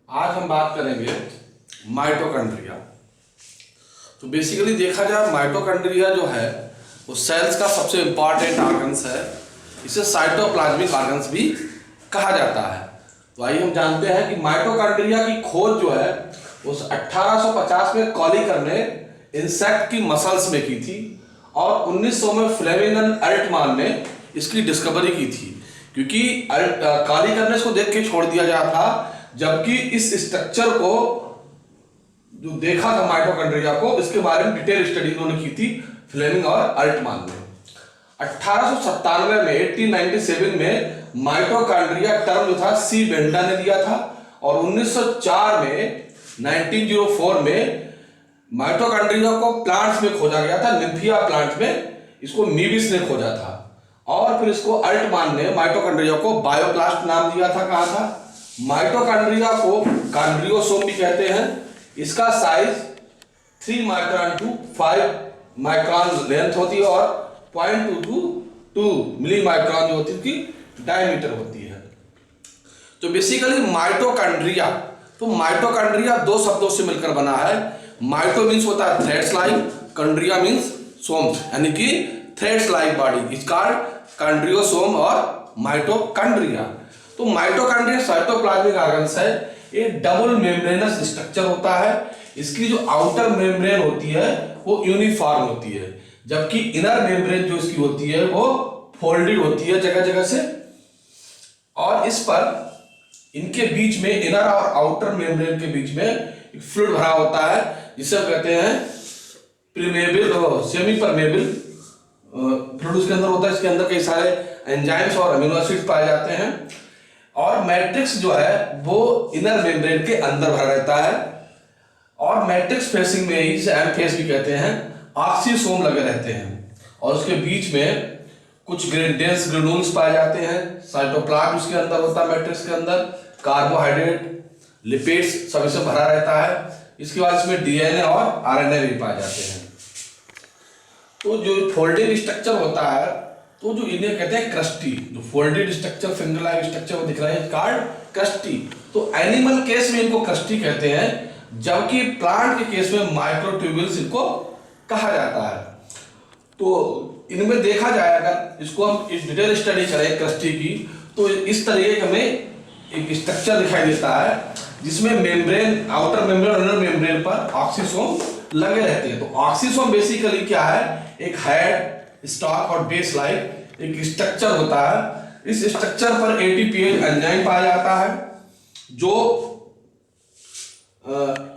आज हम बात करेंगे माइटोकॉन्ड्रिया। तो बेसिकली देखा जाए माइटोकॉन्ड्रिया जो है वो सेल्स का सबसे इम्पॉर्टेंट ऑर्गन्स है। इसे साइटोप्लाज्मिक ऑर्गन्स भी कहा जाता है। तो आइए हम जानते हैं कि माइटोकॉन्ड्रिया की खोज जो है उस 1850 में कॉलिकर ने इंसेक्ट की मसल्स में की थी और 1900 में फ्लेमिंग एंड अल्टमान ने इसकी डिस्कवरी की थी, क्योंकि कॉलिकर ने इसको देख के छोड़ दिया गया था, जबकि इस स्ट्रक्चर को जो देखा था माइटोकॉन्ड्रिया को, इसके बारे में डिटेल स्टडी उन्होंने की थी फ्लेमिंग और अल्टमान ने। 1897 में 1897 में माइटोकॉन्ड्रिया टर्म जो था सी बेंडा ने दिया था और 1904 में 1904 में माइटोकॉन्ड्रिया को प्लांट्स में खोजा गया था, निम्फिया प्लांट में इसको मीबिस ने खोजा था। और फिर इसको अल्टमान ने माइटोकॉन्ड्रिया को बायोप्लास्ट नाम दिया था। कहा था माइटोकॉन्ड्रिया को कॉन्ड्रियोसोम भी कहते हैं। इसका size 3 micron to 5 micron length होती है और 0.2 मिली माइक्रोन जो होती है उसकी डायमीटर होती है। तो बेसिकली माइटोकॉन्ड्रिया, तो माइटोकॉन्ड्रिया दो शब्दों से मिलकर बना है। माइटो मीन्स होता है threads like, chondria means some, यानी कि threads like body, is called chondriosome और माइटोकॉन्ड्रिया। तो माइटोकॉन्ड्रिया साइटोप्लाज्मिक ऑर्गन्स है। ये डबल मेम्ब्रेनस स्ट्रक्चर होता है। इसकी जो आउटर मेम्ब्रेन होती है वो यूनिफॉर्म होती है, जबकि इनर मेम्ब्रेन जो इसकी होती है वो फोल्डेड होती है जगह जगह से। और इस पर इनके बीच में, इनर और आउटर मेम्ब्रेन के बीच में एक फ्लूइड भरा होता है जिसे कहते हैं परमेबल, सेमी परमेबल फ्लूइड उसके अंदर होता है। इसके अंदर कई सारे एंजाइम्स और अमीनो एसिड्स पाए जाते हैं। और मैट्रिक्स जो है वो इनर मेम्ब्रेन के अंदर भरा रहता है और मैट्रिक्स फेसिंग में ही, जिसे एम-फेस भी कहते हैं, ऑक्सीसोम लगे रहते हैं और उसके बीच में कुछ डेंस ग्रेन्यूल्स पाए जाते हैं। साइटोप्लाज्म उसके अंदर होता है, मैट्रिक्स के अंदर कार्बोहाइड्रेट, लिपिड्स सब इससे भरा रहता है। इसके बाद इसमें डीएनए और आरएनए भी पाए जाते हैं। तो जो फोल्डेड स्ट्रक्चर होता है, तो जो इन्हें कहते हैं क्रस्टी, जो folded structure finger like structure को दिख रहा है कार्ड क्रस्टी। तो एनिमल केस में इनको क्रस्टी कहते हैं, जबकि प्लांट के केस में माइक्रोट्यूब्यूल्स इनको कहा जाता है। तो इनमें देखा जाए, अगर इसको हम इस डिटेल स्टडी करें क्रस्टी की, तो इस तरीके का हमें एक स्ट्रक्चर दिखाई देता है जिसमें मेम्ब्रेन, आउटर मेम्ब्रेन और इनर मेम्ब्रेन पर ऑक्सीसोम लगे रहते हैं। तो ऑक्सीसोम बेसिकली क्या है, एक हेड, स्टॉक और बेस लाइक एक स्ट्रक्चर होता है। इस स्ट्रक्चर पर एटीपीएज एंजाइम पाया जाता है जो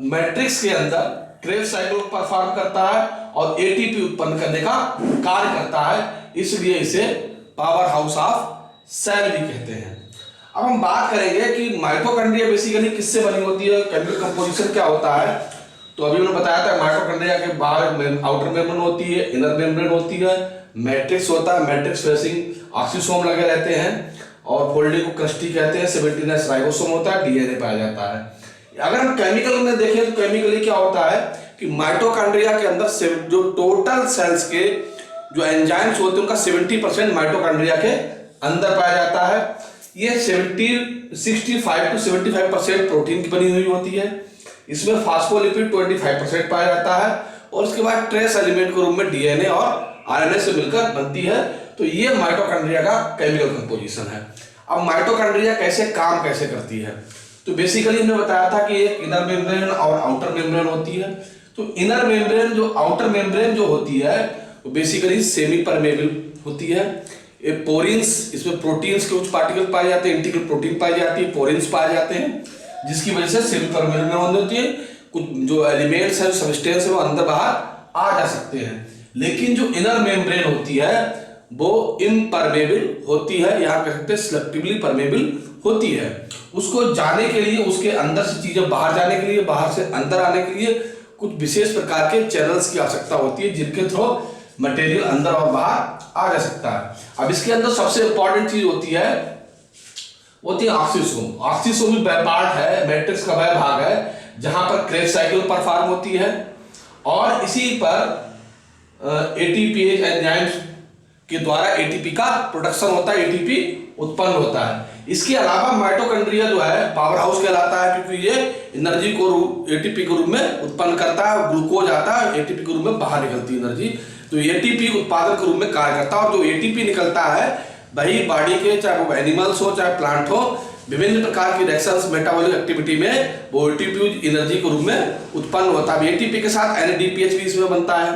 मैट्रिक्स के अंदर क्रेब्स साइकिल को परफॉर्म करता है और एटीपी उत्पन्न करने का कार्य करता है। इसलिए इसे पावर हाउस ऑफ सेल भी कहते हैं। अब हम बात करेंगे कि माइटोकॉन्ड्रिया बेसिकली किससे बनी होती है, केमिकल कंपोजिशन क्या होता है। तो अभी उन्होंने बताया था माइटोकॉन्ड्रिया के बाहर आउटर मेम्ब्रेन होती है, इनर मेम्ब्रेन होती है, मैट्रिक्स होता है, मैट्रिक्स फेसिंग ऑक्सीसोम लगे रहते हैं और फोल्डेड को क्रस्टी कहते हैं, 17S राइबोसोम होता है, डीएनए पाया जाता है। अगर हम केमिकल में देखें तो केमिकली क्या होता है कि माइटोकॉन्ड्रिया के अंदर जो टोटल सेल्स के जो एंजाइम्स होते हैं उनका 70% माइटोकॉन्ड्रिया के अंदर पाया जाता है। ये 65 to 75% प्रोटीन की बनी हुई होती है। इसमें फास्फोलिपिड 25% पाया जाता है और उसके बाद ट्रेस एलिमेंट के रूप में डीएनए और आरएनए से मिलकर बनती है। तो ये माइटोकॉन्ड्रिया का केमिकल कंपोजिशन है। अब माइटोकॉन्ड्रिया काम कैसे करती है, तो बेसिकली हमने बताया था कि एक इनर मेम्ब्रेन और आउटर मेम्ब्रेन होती है। तो इनर मेम्ब्रेन जो, आउटर मेम्ब्रेन जो होती है वो बेसिकली सेमी परमेबल होती है। ये पोरिन्स, इसमें प्रोटीन्स के कुछ पार्टिकल पाए जाते हैं, इंटीग्रल प्रोटीन पाई जाती है, पोरिन्स पाए जाते हैं, जिसकी वजह से सेमी परमेबल होती है। कुछ जो एलिमेंट्स है, सब्सटेंस है, वो अंदर बाहर आ जा सकते हैं। लेकिन जो इनर मेम्ब्रेन होती है वो इम्परमेबल होती है, यहाँ कह सकते हैं सिलेक्टिवली परमेबल होती है। उसको जाने के लिए, उसके अंदर से चीजें बाहर जाने के लिए, बाहर से अंदर आने के लिए कुछ विशेष प्रकार के चैनल्स की आवश्यकता होती है, जिनके थ्रू मटेरियल अंदर और बाहर आ जा सकता है। अब इसके अंदर सबसे इंपॉर्टेंट चीज होती है ऑक्सीसोम। ऑक्सीसोम भी पार्ट है, मैट्रिक्स का वह भाग है जहां पर क्रेब्स साइकिल परफॉर्म होती है और इसी पर एटीपीएज एंजाइम्स के द्वारा एटीपी का प्रोडक्शन होता है, एटीपी उत्पन्न होता है। इसके अलावा माइटोकॉन्ड्रिया जो है पावर हाउस कहलाता है, क्योंकि ये एनर्जी को एटीपी के रूप में उत्पन्न करता है, ग्लूकोज आता है एटीपी के रूप में बाहर निकलती है एनर्जी, तो एटीपी उत्पादन के रूप में कार्य करता है। और जो एटीपी निकलता है वही बॉडी के, चाहे वो एनिमल्स हो चाहे प्लांट हो, विभिन्न प्रकार की रिएक्शंस मेटाबॉलिक एक्टिविटी में वो एटीपी एनर्जी के रूप में उत्पन्न होता है। एटीपी के साथ NADPH भी इसमें बनता है।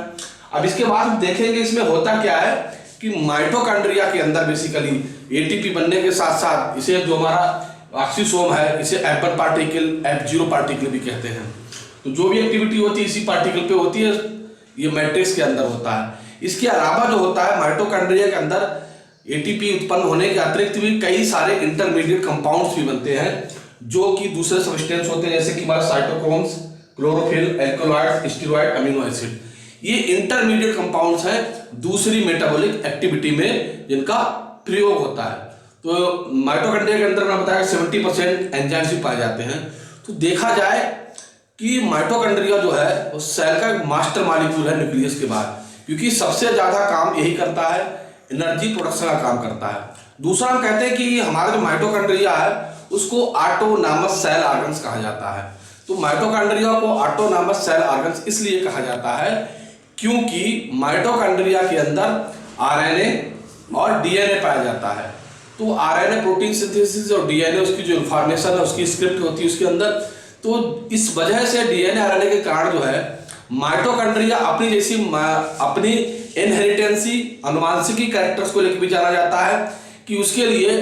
अब इसके बाद हम देखेंगे इसमें होता क्या है कि माइटोकॉन्ड्रिया के अंदर बेसिकली एटीपी बनने के साथ साथ इसे जो हमारा ऑक्सीसोम है इसे F1 पार्टिकल F0 पार्टिकल भी कहते हैं। तो जो भी एक्टिविटी होती है इसी पार्टिकल पे होती है, ये मैट्रिक्स के अंदर होता है। इसके अलावा जो होता है माइटोकॉन्ड्रिया के अंदर एटीपी उत्पन्न होने के अतिरिक्त भी कई सारे इंटरमीडिएट कंपाउंड्स भी बनते हैं जो कि दूसरे सब्सटेंस होते हैं, जैसे कि हमारे cytochromes, chlorophyll, alkaloid, steroid, amino acid. ये इंटरमीडिएट कंपाउंड्स हैं दूसरी मेटाबॉलिक एक्टिविटी में जिनका प्रयोग होता है। तो माइटोकॉन्ड्रिया के अंदर मैंने बताया 70% एंजाइम्स भी पाए जाते हैं। तो देखा जाए कि माइटोकॉन्ड्रिया जो है वो सेल का एक मास्टर मॉलिक्यूल है न्यूक्लियस के बाद, क्योंकि सबसे ज्यादा काम यही करता है, एनर्जी प्रोडक्शन का काम करता है। दूसरा हम कहते हैं कि हमारा जो माइटोकॉन्ड्रिया है उसको ऑटोनॉमस सेल ऑर्गन्स कहा जाता है। तो माइटोकॉन्ड्रिया को ऑटोनॉमस सेल ऑर्गन्स इसलिए कहा जाता है क्योंकि माइटोकॉन्ड्रिया के अंदर RNA और DNA पाया जाता है। तो RNA प्रोटीन सिंथेसिस और DNA उसकी जो इंफॉर्मेशन है उसकी स्क्रिप्ट होती है उसके अंदर। तो इस वजह से DNA RNA के कारण जो है माइटोकॉन्ड्रिया अपनी जैसी अपनी इनहेरिटेंसी अनुवांशिकी कैरेक्टर्स को लेकर भी जाना जाता है कि उसके लिए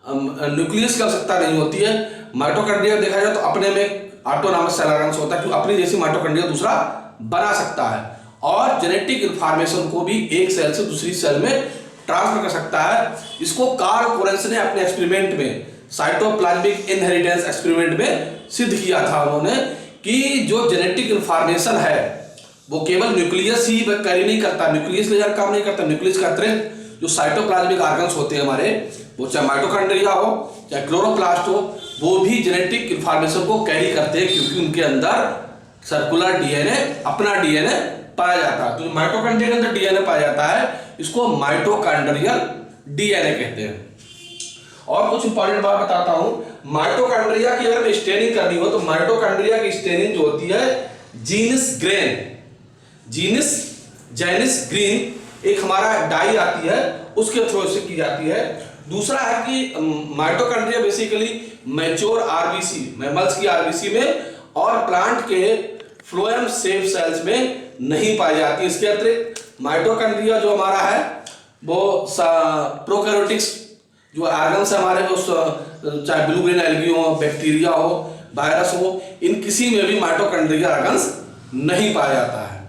न्यूक्लियस की आवश्यकता नहीं होती है। माइटोकॉन्ड्रिया देखा जाए तो अपने में ऑटोनॉमस सेल ऑर्गन्स होता है, क्योंकि अपनी जैसी माइटोकॉन्ड्रिया दूसरा बना सकता है और जेनेटिक इंफॉर्मेशन को भी एक सेल से दूसरी सेल में ट्रांसफर कर सकता है। इसको कार्ल कोरेंस ने अपने एक्सपेरिमेंट में, साइटोप्लाज्मिक इनहेरिटेंस एक्सपेरिमेंट में सिद्ध किया था उन्होंने कि जो जेनेटिक इंफॉर्मेशन है वो केवल न्यूक्लियस ही कैरी नहीं करता, न्यूक्लियस ले जाकर काम नहीं करता। न्यूक्लियस का अतिरिक्त जो साइटोप्लाज्मिक ऑर्गन्स होते हैं हमारे, वो चाहे माइटोकॉन्ड्रिया हो चाहे क्लोरोप्लास्ट हो, वो भी जेनेटिक इंफॉर्मेशन को कैरी करते हैं, क्योंकि उनके अंदर सर्कुलर DNA, अपना DNA पाया जाता है। तो माइटोकॉन्ड्रिया के अंदर DNA पाया जाता है, इसको माइटोकॉन्ड्रियल DNA कहते हैं। और कुछ इंपॉर्टेंट बात बताता हूं, माइटोकॉन्ड्रिया की अगर स्टेनिंग करनी हो तो माइटोकॉन्ड्रिया की स्टेनिंग जो होती है जीनस ग्रीन एक हमारा डाई आती है उसके थ्रू से की जाती है। दूसरा है कि mitochondria basically mature RBC, mammals की RBC में और प्लांट के फ्लोएम सेल सेल्स में नहीं पाई जाती। इसके अतिरिक्त माइटोकॉन्ड्रिया जो हमारा है वो प्रोकैरियोटिक्स जो ऑर्गन्स है हमारे, वो चाहे ब्लू ग्रीन एल्गी हो, बैक्टीरिया हो, वायरस हो, इन किसी में भी माइटोकॉन्ड्रिया ऑर्गन्स नहीं पाया जाता है।